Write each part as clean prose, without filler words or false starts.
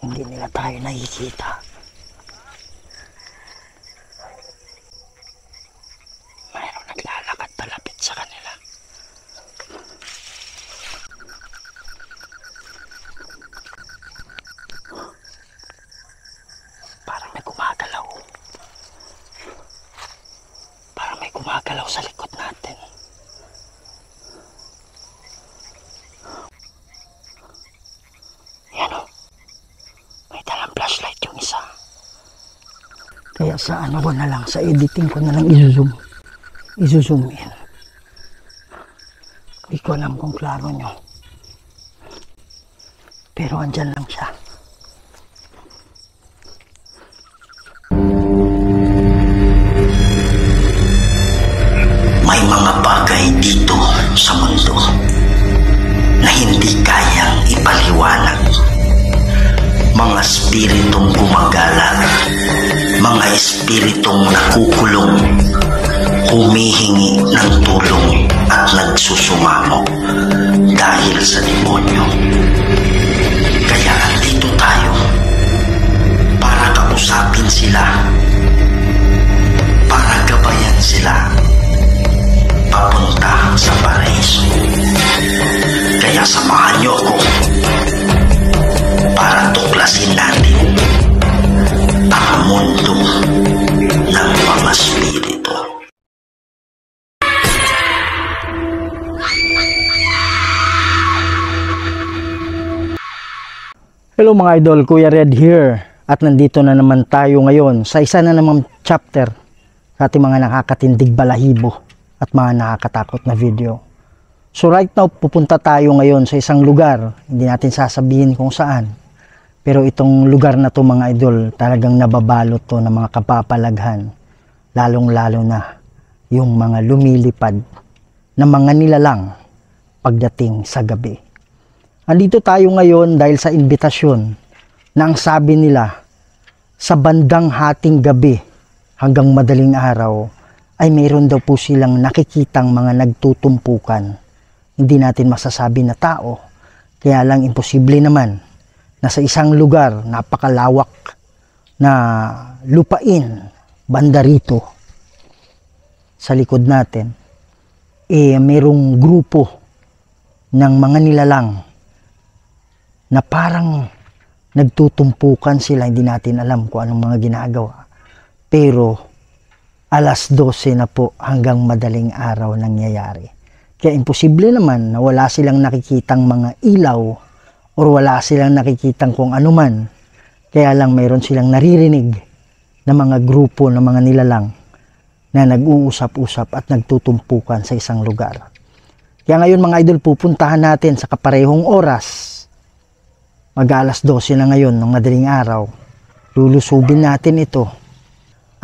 Hindi nila tayo nakikita. Mayroong naglalakad palapit sa kanila. Parang may gumagalaw. Parang may gumagalaw sa likod natin. Yan o. May dalang flashlight yung isa. Kaya sa ano ko na lang, sa editing ko na lang i-zoom in. Hindi ko alam kung klaro nyo. Pero andyan lang siya. May mga bagay dito sa mundo na hindi kayang ipaliwanag. Mga espiritong gumagala, mga espiritong nakukulong, humihingi ng tulong at nagsusumamo dahil sa demonyo. Kaya andito tayo para kausapin sila, para gabayan sila papunta sa paraiso. Kaya samahan niyo ako para tuklasin natin ang mundo ng mga spirito. Hello mga idol, Kuya Red here. At nandito na naman tayo ngayon sa isa na namang chapter sa ating mga nakakatindig balahibo at mga nakakatakot na video. So right now, pupunta tayo ngayon sa isang lugar. Hindi natin sasabihin kung saan. Pero itong lugar na to mga idol, talagang nababalot to ng mga kapapalaghan. Lalong-lalo na yung mga lumilipad na mga nilalang pagdating sa gabi. Andito tayo ngayon dahil sa imbitasyon na ang sabi nila sa bandang hating gabi hanggang madaling araw ay mayroon daw po silang nakikitang mga nagtutumpukan. Hindi natin masasabi na tao, kaya lang imposible naman na sa isang lugar, napakalawak na lupain, banda rito, sa likod natin, mayroong grupo ng mga nilalang na parang nagtutumpukan sila, hindi natin alam kung anong mga ginagawa. Pero, alas 12 na po hanggang madaling araw nangyayari. Kaya imposible naman na wala silang nakikitang mga ilaw o wala silang nakikitang kung ano man. Kaya lang mayroon silang naririnig na mga grupo ng mga nilalang na nag-uusap-usap at nagtutumpukan sa isang lugar. Kaya ngayon mga idol, pupuntahan natin sa kaparehong oras. Mag-alas 12 na ngayon ng madaling araw. Lulusubin natin ito.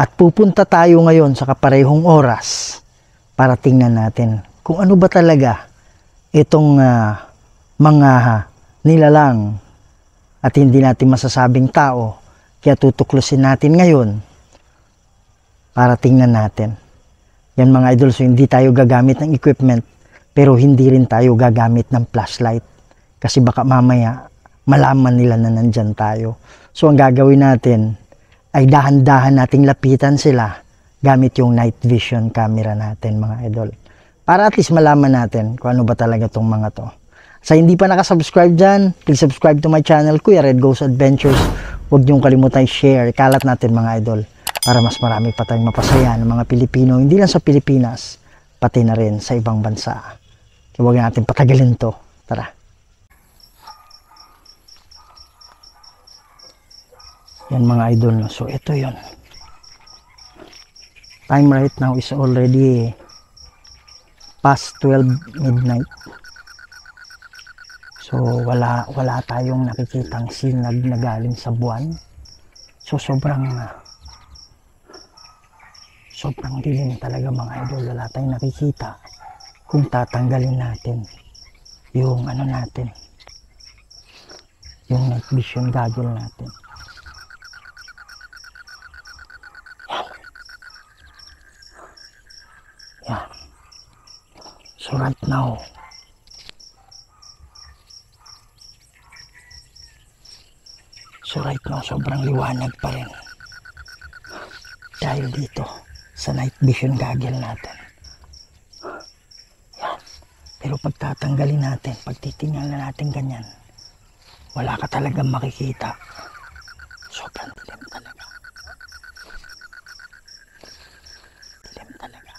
At pupunta tayo ngayon sa kaparehong oras para tingnan natin kung ano ba talaga itong mga nilalang at hindi natin masasabing tao. Kaya tutuklusin natin ngayon para tingnan natin. Yan mga idol, so hindi tayo gagamit ng equipment pero hindi rin tayo gagamit ng flashlight kasi baka mamaya malaman nila na nandyan tayo. So ang gagawin natin ay dahan-dahan nating lapitan sila gamit yung night vision camera natin mga idol. Para at least malaman natin kung ano ba talaga tong mga to. Sa hindi pa nakasubscribe dyan, please subscribe to my channel, Kuya Red Goes Adventures. Huwag niyong kalimutan i-share, kalat natin mga idol. Para mas marami pa tayong mapasaya ng mga Pilipino, hindi lang sa Pilipinas, pati na rin sa ibang bansa. Kaya huwag natin patagalin to. Tara. Yan mga idol. So ito yon. Time right now is already past 12 midnight. So wala tayong nakikitang sinag na galing sa buwan. So sobrang dilim talaga mga idol. Wala tayong nakikita kung tatanggalin natin yung ano natin, yung night vision goggle natin. Yan. So right now, So right now, sobrang liwanag pa rin. Dahil dito, sa night vision goggle natin. Yan. Pero pag tatanggalin natin, pag titingnan na natin ganyan, wala ka talagang makikita. Sobrang dilim talaga. Dilim talaga.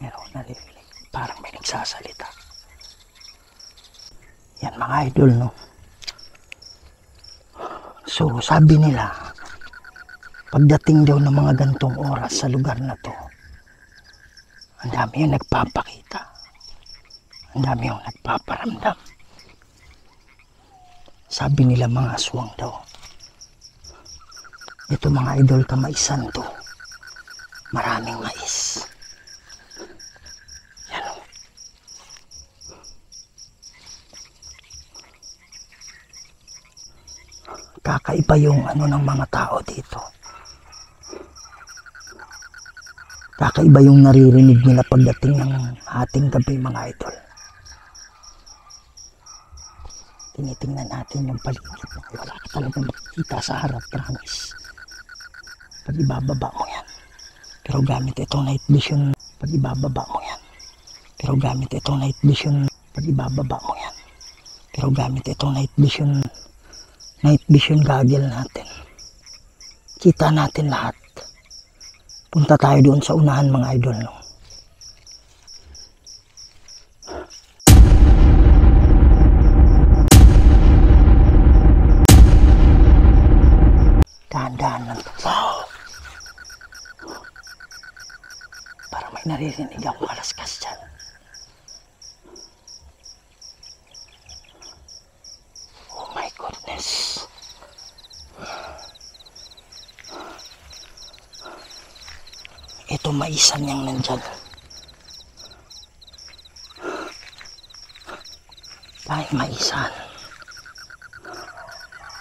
Meron naririnig. Parang may nagsasalita. Yan mga idol, no? So, sabi nila, pagdating daw ng mga gantong oras sa lugar na to, ang dami yung nagpapakita. Ang dami yung nagpaparamdam. Sabi nila mga aswang daw. Ito mga idol, kamaisan to. Maraming mais. Yan o. Kakaiba yung ano ng mga tao dito. Kakaiba yung naririnig nila pagdating ng ating gabi mga idol. Tinitingnan natin yung paligid. Wala ka talagang makikita sa harap, promise. Pag ibababa mo yan. Pero gamit itong night vision, pag ibababa mo yan. Pero gamit itong night vision, pag ibababa mo yan. Pero gamit itong night vision goggle natin. Kita natin lahat. Punta tayo doon sa unahan mga idol, no? Dahan-dahan lang. Wow! Para may naririnig akong kalaskas dyan. Oh my goodness. Ito maisan niyang nandyan. Dahil maisan.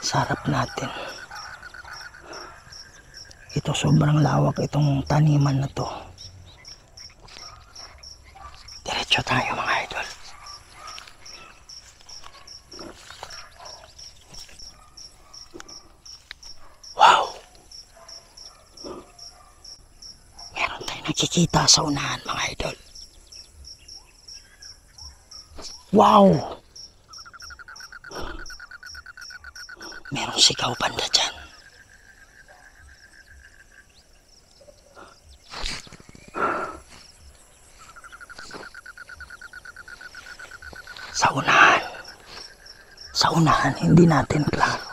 Sarap natin. Ito sobrang lawak itong taniman na to. Diretso tayo mga idol. Wow! Meron tayong nakikita sa unahan mga idol. Wow! Merong sigaw banda dyan. Sa unahan, hindi natin klaro.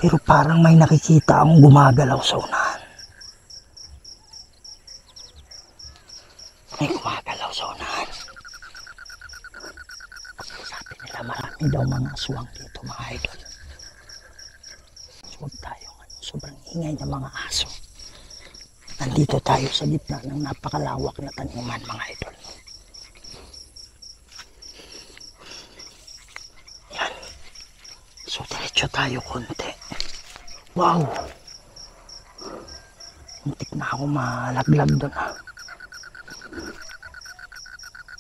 Pero parang may nakikita akong gumagalaw sa unahan. May gumagalaw sa unahan. Sabi nila marami daw mga aswang dito mga idol. So, huwag tayo, sobrang ingay ng mga aso. Nandito tayo sa gitna ng napakalawak na taniman mga idol. So, diretso tayo konti. Wow! Muntik na ako malaglag doon ha.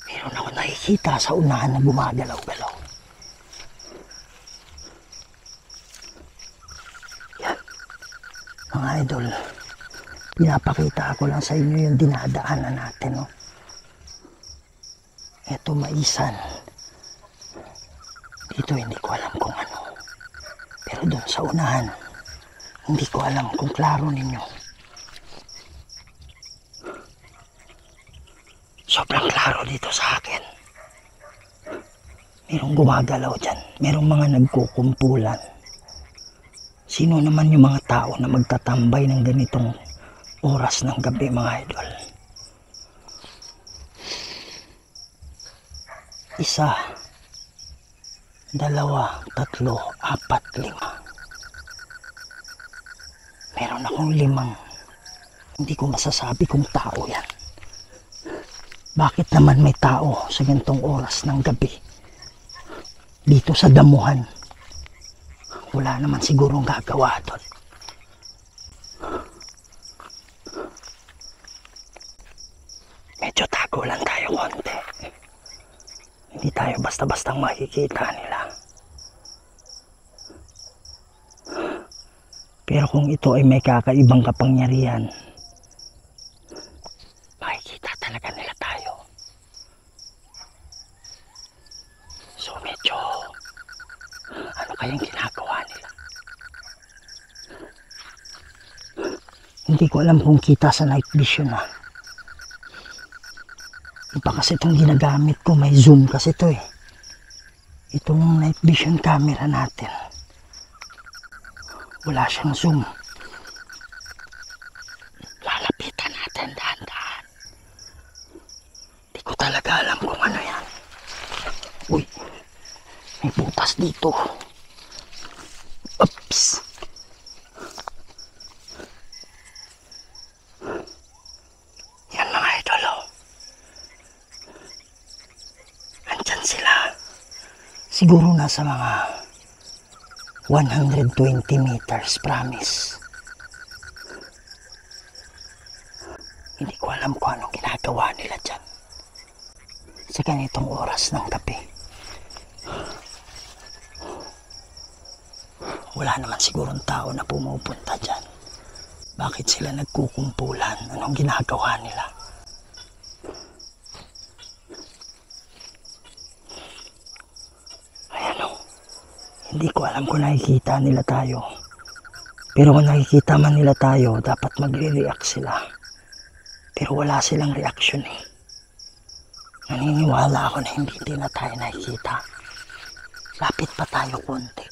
Meron ako nakikita sa unahan na gumagalaw-galaw. Yan. Mga idol, pinapakita ko lang sa inyo yung dinadaanan natin. No? Ito maisan. Dito hindi ko alam kung ano. Pero doon sa unahan, hindi ko alam kung klaro ninyo. Sobrang klaro dito sa akin. Merong gumagalaw dyan. Merong mga nagkukumpulan. Sino naman yung mga tao na magtatambay ng ganitong oras ng gabi mga idol? Isa, dalawa, tatlo, apat, lima. Meron akong limang. Hindi ko masasabi kung tao yan. Bakit naman may tao sa ganitong oras ng gabi? Dito sa damuhan. Wala naman sigurong gagawa doon. Medyo tago lang tayo konti. Hindi tayo basta-bastang makikita nila. Pero kung ito ay may kakaibang kapangyarihan, makikita talaga nila tayo. So medyo, ano kayang ginagawa nila? Hindi ko alam kung kita sa night vision ha. Iba kasi itong ginagamit ko, may zoom kasi ito eh. Itong night vision camera natin, wala siyang zoom. Lalapitan natin dahan-dahan. Hindi ko talaga alam kung ano yan. Uy, may butas dito. Oops. Yan mga idol oh. Andyan sila. Siguro nasa mga 120 meters, promise. Hindi ko alam kung anong ginagawa nila dyan sa ganitong oras ng gabi. Wala naman sigurong tao na pumupunta dyan. Bakit sila nagkukumpulan? Anong ginagawa nila? Hindi ko alam kung nakikita nila tayo. Pero kung nakikita man nila tayo, dapat magre-react sila. Pero wala silang reaction eh. Naniniwala ako na hindi na tayo nakikita. Lapit pa tayo konti.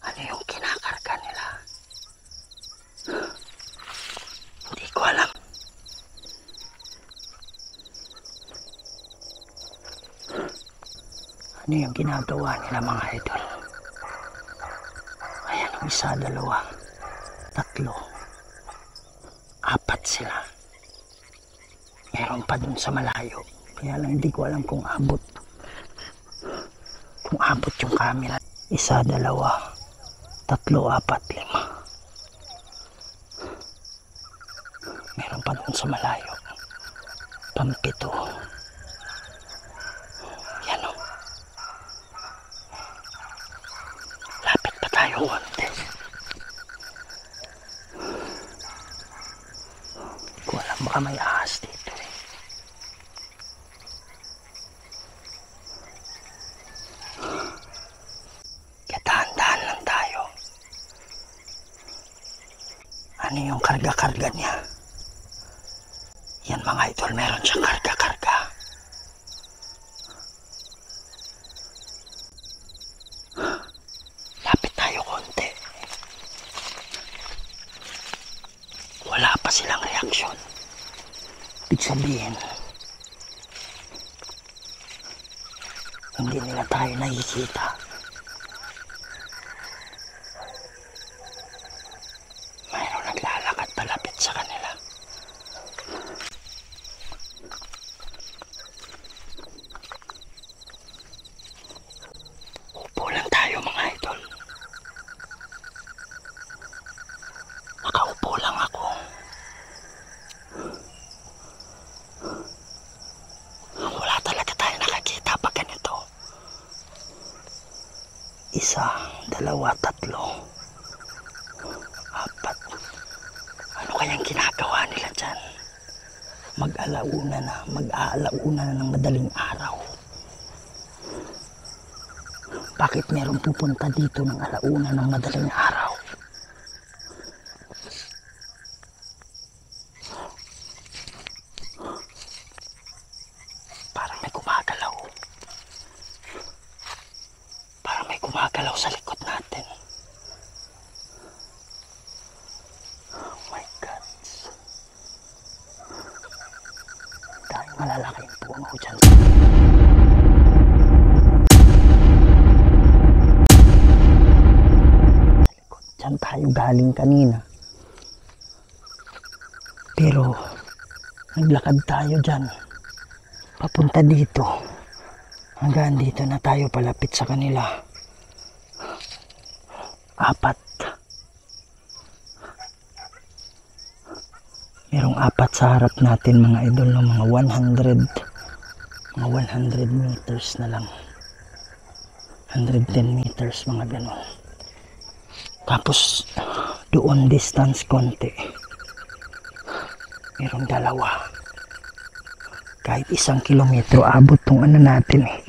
Ano yung kinakarga nila? Hindi ko alam. Ano yung ginagawa nila mga idol? Ayan, isa, dalawa, tatlo, apat sila. Meron pa dun sa malayo. Kaya lang hindi ko alam kung abot. Kung abot yung camera. Isa, dalawa, tatlo, apat, lima. Meron pa dun sa malayo. Pampito. Yan o. Lapit pa tayo konti. Hindi ko alam, baka may ahas dito eh. Kaya dahan-dahan lang tayo. Ano yung karga-karga niya? Yan mga idol, meron siyang karga-karga. Lapit tayo konti. Wala pa silang reaksyon. Ibig sabihin, hindi nila tayo nakikita. Mayroong naglalakad palapit sa kanila. Upo lang tayo mga idol. Nakaupo lang ako. Wala talaga tayo nakakita pag ganito. Isa, dalawa, tatlo, apat. Ano kayang ginagawa nila dyan? Mag-alauna na ng madaling araw. Bakit merong pupunta dito ng alauna ng madaling araw? Parang may gumagalaw. Parang may gumagalaw sa likod natin. Oh my God. Dahil malalaking puno dyan. Diyan tayo galing kanina. Pero naglakad tayo dyan. Papunta dito. Hanggang dito na tayo palapit sa kanila. Apat. Merong apat sa harap natin mga idol, no? Mga Mga 100 meters na lang. 110 meters, mga ganon. Tapos doon distance konti, meron dalawa. Kahit 1 kilometro abot tong ano natin eh.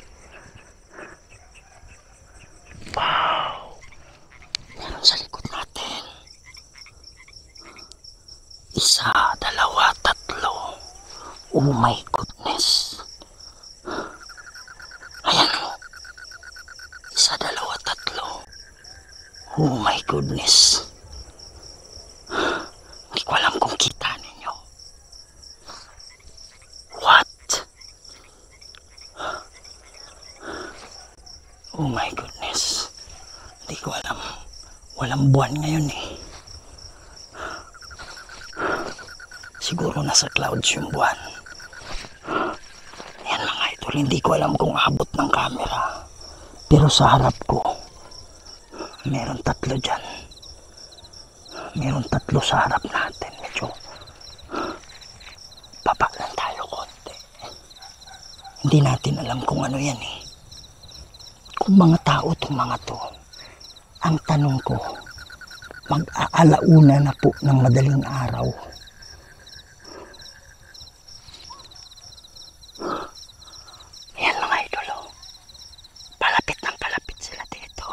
Wow, meron sa likod natin. 1, 2, 3. Oh my goodness. Ayan o. 1, 2, 3. Oh my goodness. Hindi ko alam kung kita ninyo. What? Oh my goodness. Hindi ko alam. Walang buwan ngayon eh. Siguro nasa clouds yung buwan. Ayan mga idol. Hindi ko alam kung abot ng camera. Pero sa harap ko, meron 3 dyan. Meron 3 sa harap natin. Medyo baba lang tayo konti. Hindi natin alam kung ano yan eh. Kung mga tao itong mga to. Ang tanong ko, mag-aalauna na po ng madaling araw. Ayan mga idolo. Palapit ng palapit sila dito.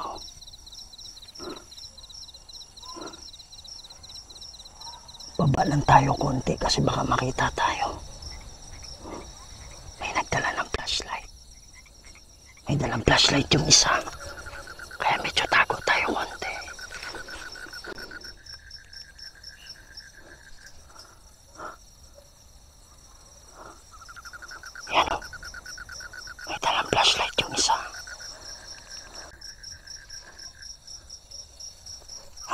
Baba lang tayo konti kasi baka makita tayo. May nagdala ng flashlight. May dalang flashlight yung isa. Kaya medyo tago tayo konti. Yan o. May dalang flashlight yung isa.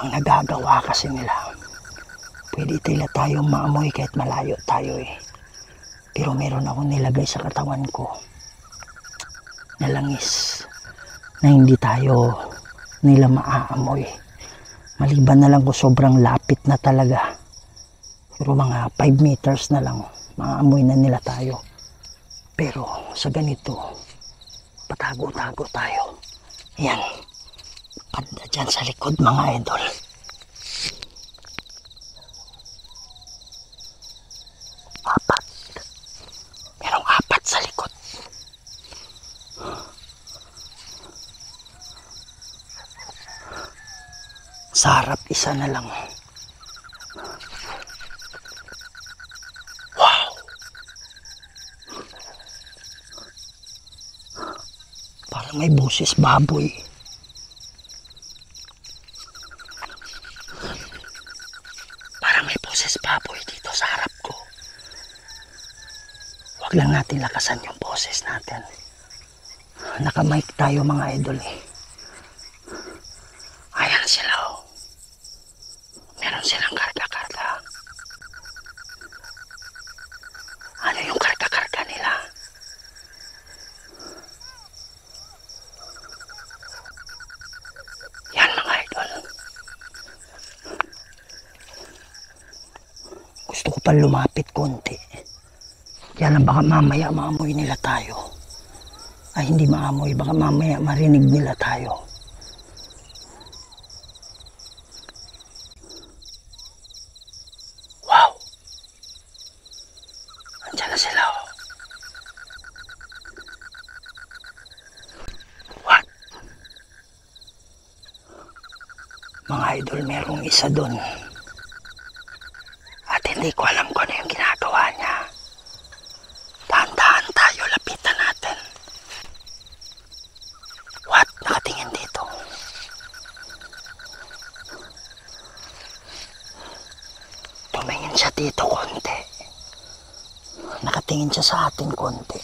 Ang nagagawa kasi nila, pwede tila tayong maamoy kahit malayo tayo eh. Pero meron akong nilagay sa katawan ko na langis na hindi tayo nila maaamoy. Maliban na lang kung sobrang lapit na talaga. Pero mga 5 meters na lang, maaamoy na nila tayo. Pero sa ganito, patago-tago tayo. Yan. Panda dyan sa likod mga idol. Apat. Merong 4 sa likod. Sa harap 1 na lang. Wow! Parang may boses baboy. Parang may boses baboy dito sa harap ko. Huwag lang natin lakasan yung boses natin. Naka-mic tayo mga idol eh. Ayan sila oh. Meron silang karga-karga. Ano yung karga-karga nila? Yan mga idol. Gusto ko pa lumapit konti. Kaya lang baka mamaya maamoy nila tayo. Ay hindi maamoy, baka mamaya marinig nila tayo. Wow! Andiyan na sila oh. What? Mga idol, merong isa dun. At hindi ko alam kung ano yung ginagawa niya. Dahan-dahan tayo, lapitan natin. What? Nakatingin dito. Tumingin siya dito konti. Nakatingin siya sa atin konti.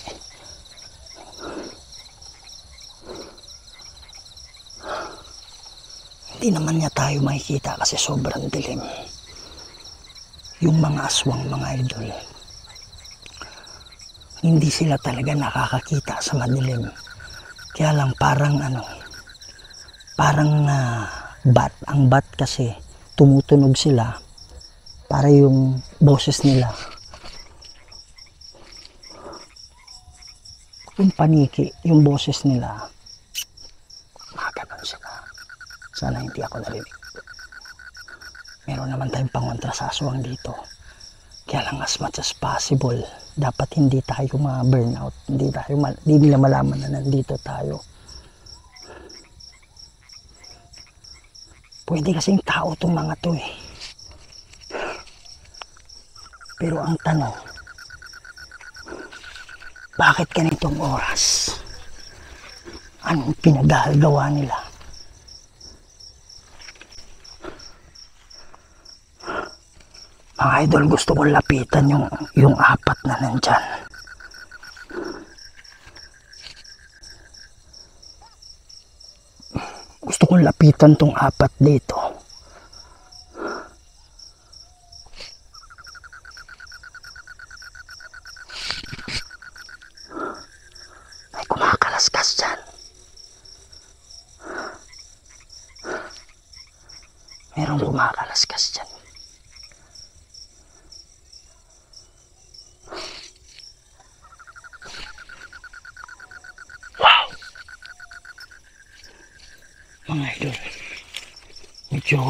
Hindi naman niya tayo makikita kasi sobrang dilim. Yung mga aswang mga idol, hindi sila talaga nakakakita sa madilim. Kaya lang parang bat. Ang bat kasi tumutunog sila para yung boses nila yung paniki, yung boses nila, makaganon sila. Sana hindi ako narinig. Meron naman tayong pangontra sa aswang dito. Kaya lang as much as possible, dapat hindi tayo ma-burnout. Hindi nila malaman na nandito tayo. Pwede kasing tao tong mga to eh. Pero ang tanong, bakit ganitong oras? Anong pinagagawa nila? Mga idol, gusto kong lapitan yung apat na nandyan. Gusto kong lapitan tong apat dito. May kumakalaskas dyan. Merong kumakalaskas dyan. Mga idol, medyo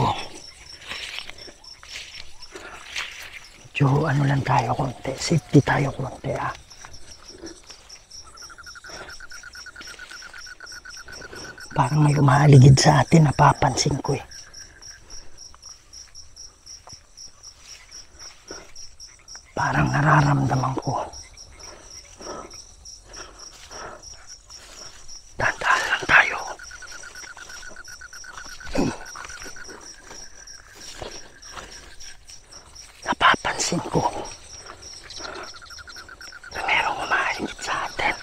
ano lang tayo konti, safety tayo konti ah. Parang may lumaligid sa atin, napapansin ko eh. Parang nararamdaman ko. Dahan-dahan lang tayo. Napapansin ko na merong umaligid sa atin.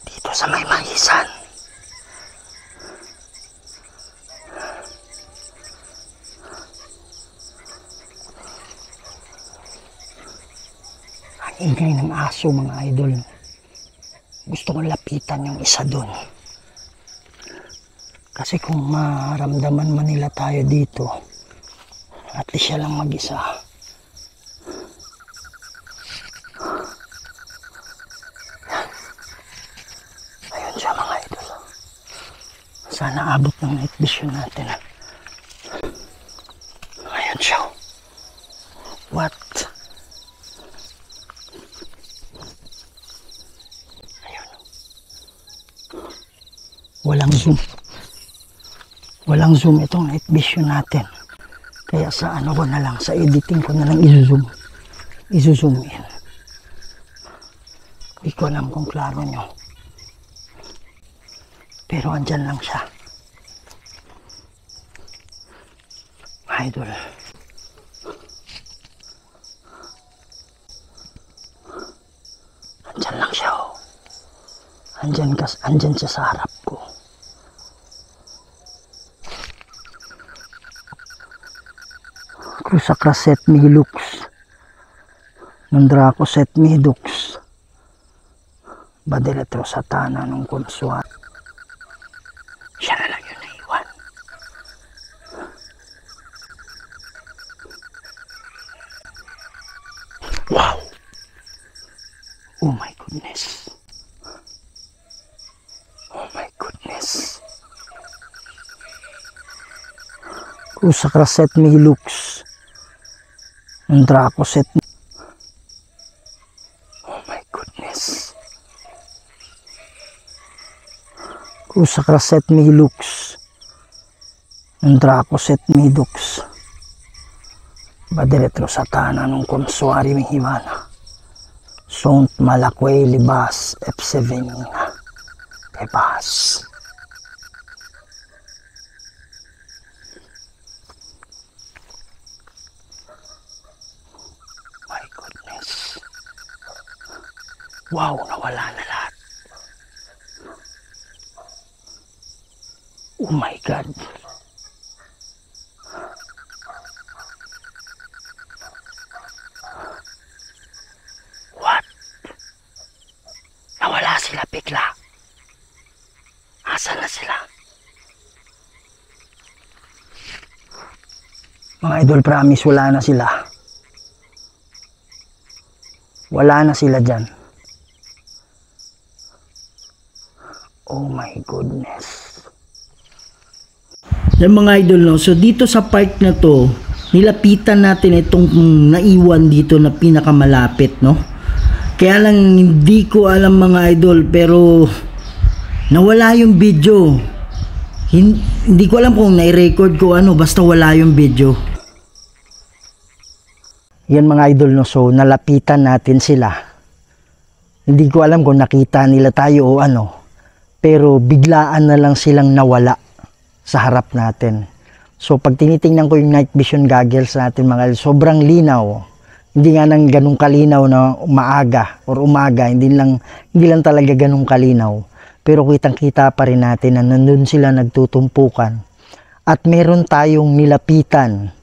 Dito sa may maisan. Ang ingay ng aso, mga idol. Gusto kong lapitan yung isa doon. Kasi kung maramdaman man nila tayo dito, at least siya lang mag-isa. Ayun siya, mga idol. Sana abot ng night vision natin. Ayun siya. What? Ayun. Walang zoom. Walang zoom itong night vision natin. Kaya sa ano ko na lang, sa editing ko na lang i-zoom in. Hindi ko alam kung klaro nyo. Pero andyan lang siya. Idol. Andyan lang siya oh. Andyan siya sa harap ko. Crusacra set Milux. Nandraco set Midux. Badiletro Satana nung konsuat. Siya na lang yun naiwan. Wow! Oh my goodness. Oh my goodness. Crusacra set Milux. Nandraco set. Oh my goodness. Crusacra set Milux. Nandraco set Midux. Badiretro Satana nung konsuari mihimana. Sont Malakway Libas F7 Libas. My goodness. Wow, nawala na lahat. Oh my God. What? Nawala sila bigla. Asan na sila? Mga idol, promise wala na sila. Wala na sila dyan. Oh my goodness. Yan mga idol, no? So dito sa park na to, nilapitan natin itong naiwan dito na pinakamalapit, no? Kaya lang hindi ko alam mga idol, pero nawala yung video. Hindi ko alam kung nai-record ko ano, basta wala yung video. Yan mga idol, no? So nalapitan natin sila. Hindi ko alam kung nakita nila tayo o ano, pero biglaan na lang silang nawala sa harap natin. So pag tinitingnan ko yung night vision goggles natin mga idol, sobrang linaw. Hindi nga nang ganung kalinaw na maaga or umaga, hindi lang talaga ganung kalinaw. Pero kitang-kita pa rin natin na nandun sila nagtutumpukan. At meron tayong nilapitan.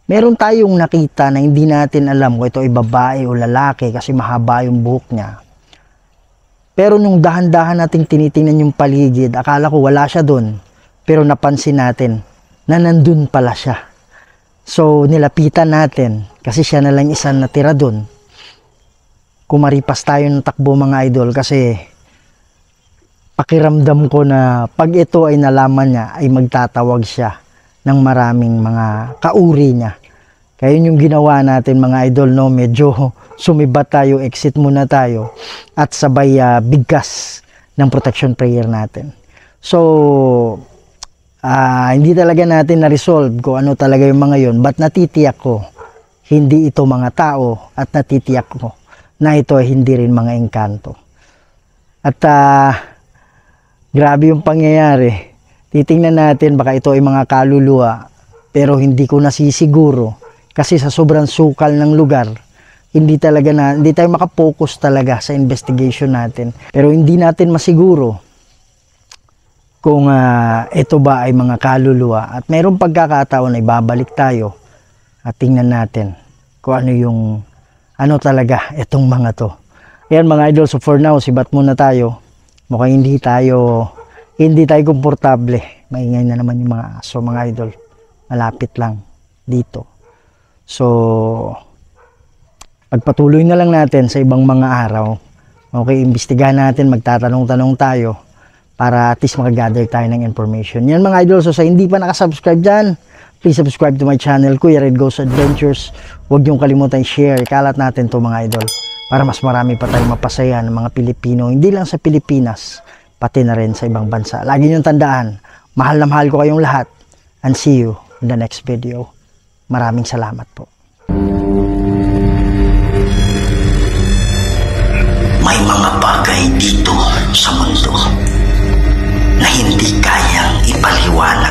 Meron tayong nakita na hindi natin alam kung ito ay babae o lalaki kasi mahaba yung buhok niya. Pero nung dahan-dahan nating tinitingnan yung paligid, akala ko wala siya doon. Pero napansin natin na nandun pala siya. So nilapitan natin kasi siya na lang isa natira doon. Kumaripas tayo ng takbo mga idol kasi pakiramdam ko na pag ito ay nalaman niya ay magtatawag siya ng maraming mga kauri niya. Kaya yun yung ginawa natin mga idol, no? Medyo sumibat tayo, exit muna tayo at sabay bigkas ng protection prayer natin. So hindi talaga natin na-resolve kung ano talaga yung mga yun, but natitiyak ko hindi ito mga tao at natitiyak ko na ito ay hindi rin mga engkanto. At grabe yung pangyayari. Titingnan natin baka ito ay mga kaluluwa, pero hindi ko nasisiguro kasi sa sobrang sukal ng lugar, hindi tayo makapokus talaga sa investigation natin. Pero hindi natin masiguro kung ito ba ay mga kaluluwa, at mayroong pagkakataon ay babalik tayo at tingnan natin kung ano talaga itong mga to. Ayan mga idol, so for now sibat muna tayo. Mukhang hindi tayo komportable. Maingay na naman yung mga aso mga idol, malapit lang dito. So pagpatuloy na lang natin sa ibang mga araw. Okay, imbestigahan natin, magtatanong-tanong tayo para at least makagather tayo ng information. Yan mga idol, so sa hindi pa nakasubscribe dyan, please subscribe to my channel, Kuya Red Goes Adventures. Huwag niyong kalimutan share, kalat natin to mga idol, para mas marami pa tayong mapasaya ng mga Pilipino, hindi lang sa Pilipinas, pati na rin sa ibang bansa. Lagi niyong tandaan, mahal na mahal ko kayong lahat, and see you in the next video. Maraming salamat po. May mga bagay dito sa mundo na hindi kayang ipaliwanag.